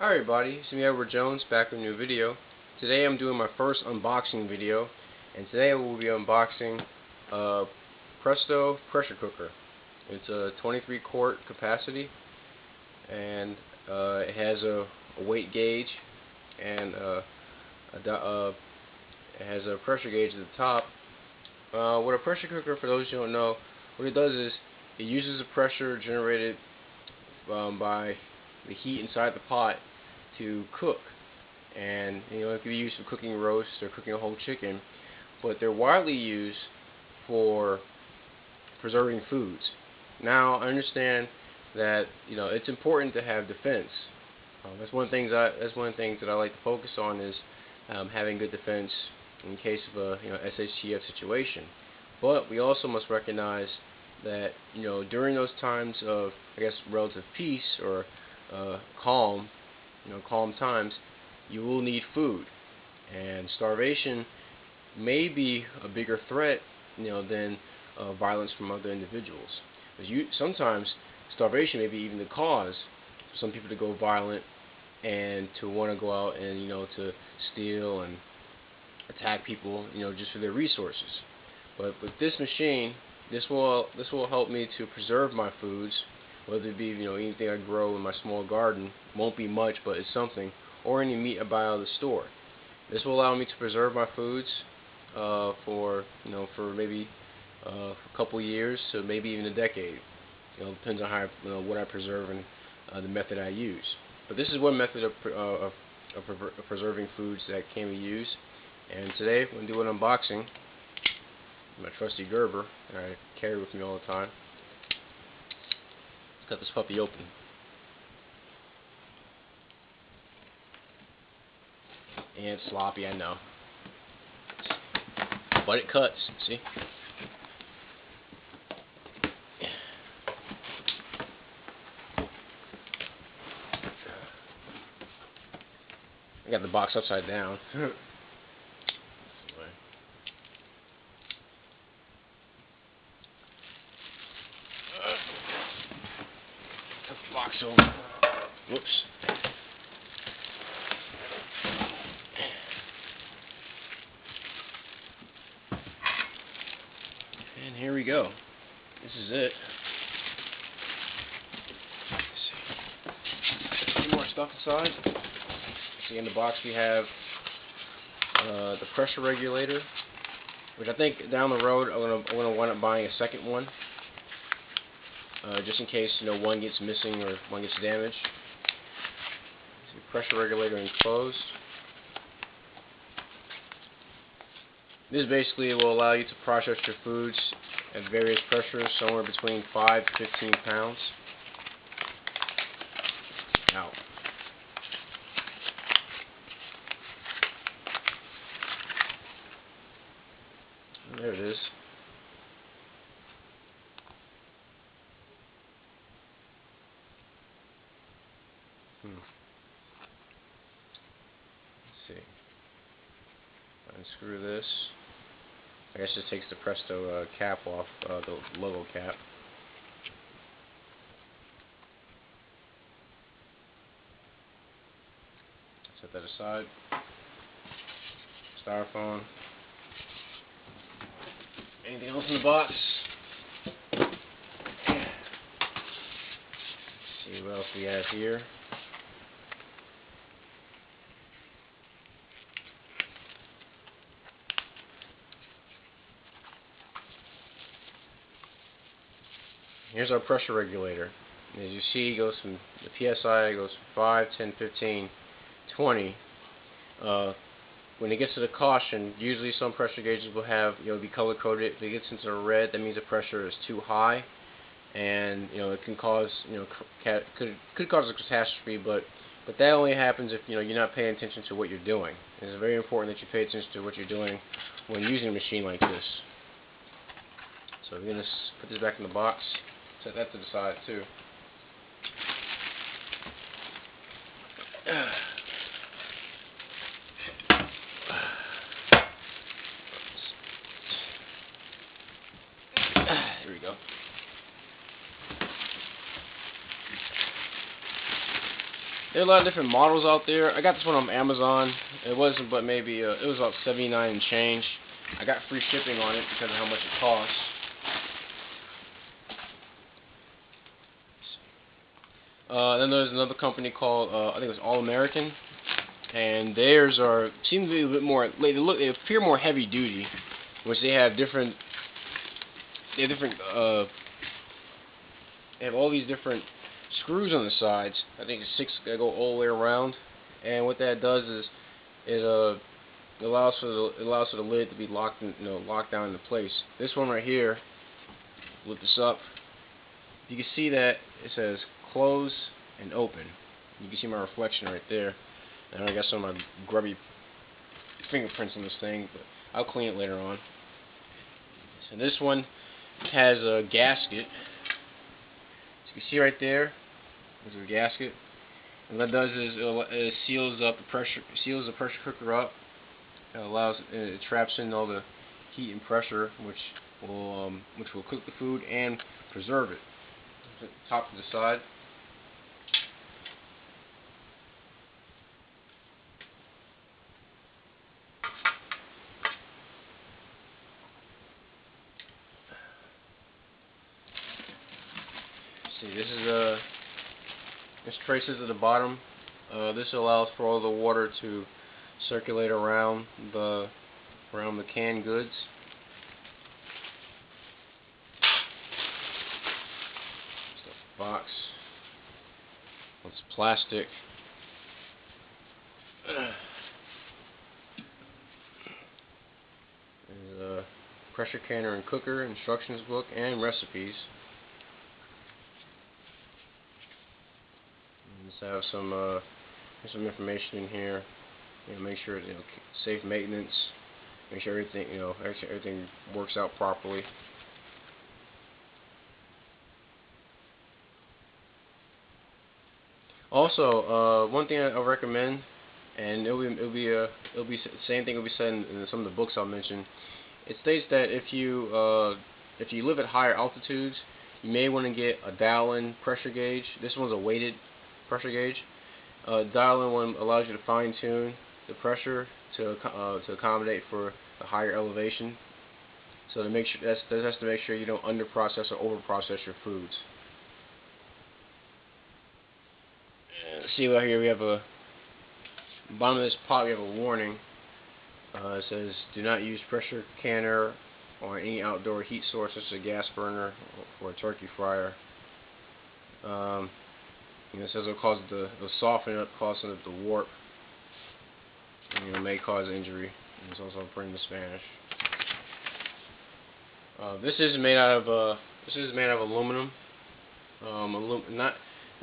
Hi everybody, it's me Edward Jones back with a new video. Today I'm doing my first unboxing video, and today I will be unboxing a Presto pressure cooker. It's a 23 quart capacity, and it has a weight gauge, and it has a pressure gauge at the top. What a pressure cooker, for those who don't know, what it does is it uses the pressure generated by the heat inside the pot to cook. And it can be used for cooking roast or cooking a whole chicken, but they're widely used for preserving foods. Now I understand that it's important to have defense. That's one of the things that I like to focus on, is having good defense in case of a SHTF situation. But we also must recognize that during those times of, I guess, relative peace or calm times, you will need food, and starvation may be a bigger threat than violence from other individuals. Sometimes starvation may be even the cause for some people to go violent and to want to go out and to steal and attack people just for their resources. But with this machine, this will help me to preserve my foods, whether it be anything I grow in my small garden. Won't be much, but it's something, or any meat I buy out of the store. This will allow me to preserve my foods for maybe a couple years to maybe even a decade. Depends on how what I preserve and the method I use. But this is one method of preserving foods that can be used. And today we're going to do an unboxing. My trusty Gerber that I carry with me all the time. Let's cut this puppy open. And it's sloppy, I know. But it cuts, see? I got the box upside down. Put the box over. Whoops. And here we go. This is it. Let's see. A few more stuff inside. See, in the box we have the pressure regulator, which I think down the road I'm gonna wind up buying a second one, just in case one gets missing or one gets damaged. See, pressure regulator enclosed. This basically will allow you to process your foods at various pressures, somewhere between 5 to 15 pounds. Ow. There it is. Let's see. Unscrew this. I guess this takes the Presto cap off, the logo cap. Set that aside. Styrofoam. Anything else in the box? Let's see what else we have here. Here's our pressure regulator. As you see, it goes from the PSI, it goes from 5, 10, 15, 20. When it gets to the caution, usually some pressure gauges will have, be color coded. If it gets into the red, that means the pressure is too high, and it can cause, could cause a catastrophe. But that only happens if you're not paying attention to what you're doing. It's very important that you pay attention to what you're doing when using a machine like this. So we're gonna put this back in the box. Set that to the side too. There we go. There are a lot of different models out there. I got this one on Amazon. It wasn't, but maybe it was about $79 and change. I got free shipping on it because of how much it costs. Then there's another company called I think it was All American, and theirs seem to be a bit more. They appear more heavy duty, which they have different. They have all these different screws on the sides. I think it's 6 that go all the way around, and what that does is it allows for the lid to be locked down into place. This one right here, lift this up. You can see that it says close and open. You can see my reflection right there, and I got some of my grubby fingerprints on this thing, but I'll clean it later on. So this one has a gasket. As you can see right there, there's a gasket, and what it does is it seals the pressure cooker up. It traps in all the heat and pressure, which will cook the food and preserve it. Top to the side. See, this tray sits at the bottom. This allows for all the water to circulate around the canned goods. Box. It's plastic. There's a pressure canner and cooker instructions book and recipes. Just have some information in here. Make sure safe maintenance. Make sure everything works out properly. Also, one thing I recommend, and it'll be the same thing will be said in some of the books I'll mention. It states that if you live at higher altitudes, you may want to get a dial-in pressure gauge. This one's a weighted pressure gauge. Dial-in one allows you to fine-tune the pressure to accommodate for a higher elevation. So that has to make sure you don't under-process or over-process your foods. See right here we have bottom of this pot we have a warning. It says do not use pressure canner or any outdoor heat source such as a gas burner or a turkey fryer. It says it'll soften up, causing it to warp, and may cause injury. And it's also printed in Spanish. This is made out of aluminum.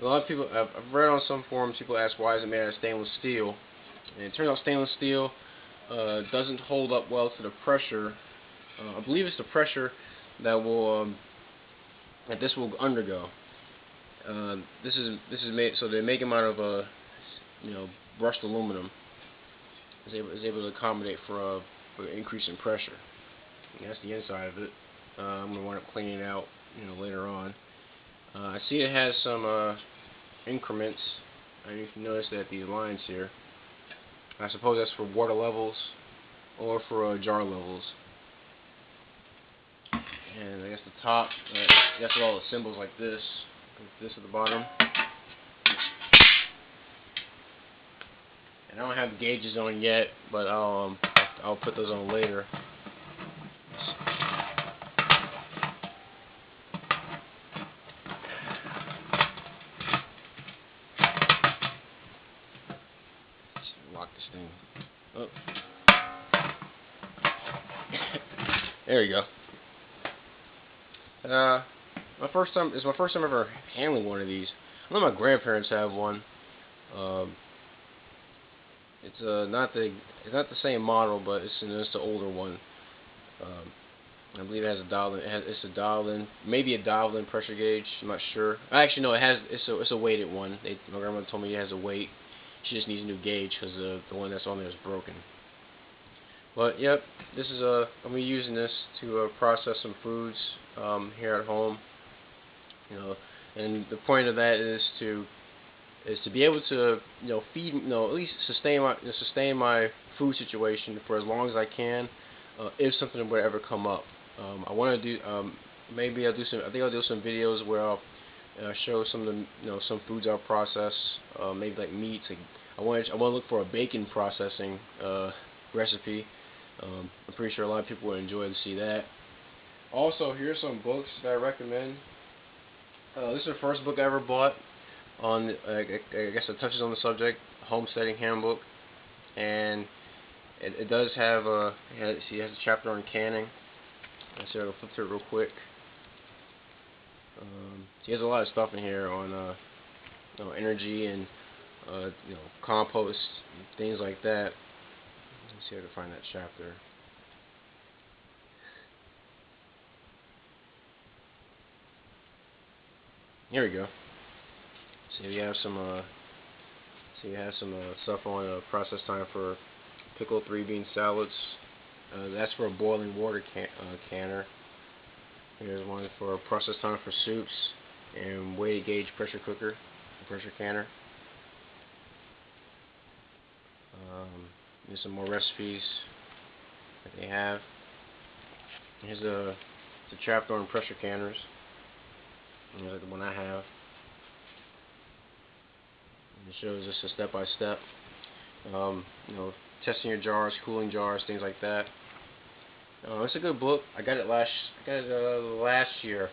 A lot of people, I've read on some forums, people ask why is it made out of stainless steel, and it turns out stainless steel doesn't hold up well to the pressure. I believe it's the pressure that this will undergo. This is made so they make them out of brushed aluminum. Is able to accommodate for increase in pressure. And that's the inside of it. I'm gonna wind up cleaning it out later on. I see it has some increments. You can notice that these lines here. I suppose that's for water levels or for jar levels. And I guess the top, that's all the symbols like this. This at the bottom. And I don't have gauges on yet, but I'll put those on later. Lock this thing up. There you go. It's my first time ever handling one of these. I know my grandparents have one. It's not the same model, but it's the older one. I believe it has a dial-in. It's a dial-in, maybe a dial-in pressure gauge. I'm not sure. Actually, no, it's a weighted one. My grandmother told me it has a weight. She just needs a new gauge because the one that's on there is broken. But yep, I'm gonna be using this to process some foods here at home. And the point of that is to is to be able to feed at least sustain my food situation for as long as I can, if something would ever come up. I want to do maybe I'll do some. I think I'll do some videos where I'll show some of the some foods I'll process, maybe like meats. Like I want to look for a bacon processing recipe. I'm pretty sure a lot of people would enjoy to see that. Also, here's some books that I recommend. This is the first book I ever bought on, I guess it touches on the subject, Homesteading Handbook, and it does have it has a chapter on canning. Let's see if I can flip through it real quick. He has a lot of stuff in here on energy and compost and things like that. Let's see if I can find that chapter. Here we go. So you have some stuff on process time for pickled 3-bean salads. That's for a boiling water canner. Here's one for process time for soups and weighted gauge pressure cooker, pressure canner. There's some more recipes that they have. Here's the chapter on pressure canners. Here's the one I have. It shows us a step-by-step. Testing your jars, cooling jars, things like that. It's a good book. I got it last year,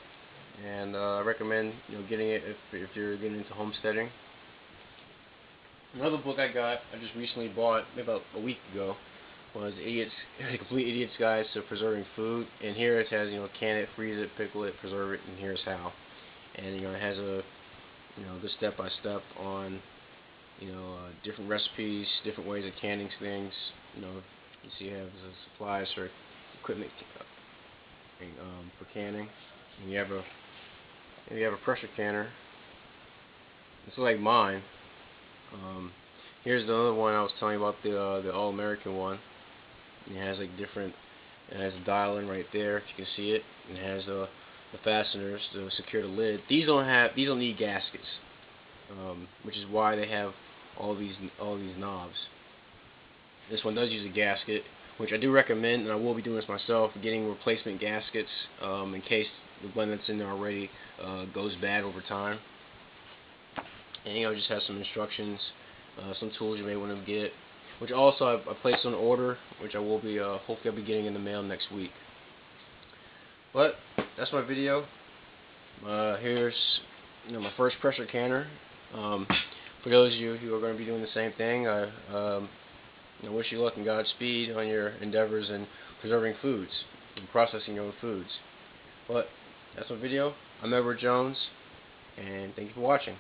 and I recommend getting it if you're getting into homesteading. Another book I just recently bought maybe about a week ago, was Complete Idiot's Guide to Preserving Food. And here it has can it, freeze it, pickle it, preserve it, and here's how. And it has a the step-by-step on different recipes, different ways of canning things. You see, you have the supplies for equipment for canning. And you have a pressure canner. It's like mine. Here's the other one I was telling you about, the All-American one. It has like different. It has a dial-in right there, if you can see it. And it has the fasteners to secure the lid. These don't need gaskets, which is why they have all these knobs. This one does use a gasket, which I do recommend, and I will be doing this myself, getting replacement gaskets in case the blend that's in there already goes bad over time. And just has some instructions, some tools you may want to get, which also I placed on order, which I will be hopefully I'll be getting in the mail next week. But that's my video. Here's my first pressure canner. For those of you who are going to be doing the same thing, I wish you luck and Godspeed on your endeavors in preserving foods and processing your own foods. But that's my video. I'm Edward Jones, and thank you for watching.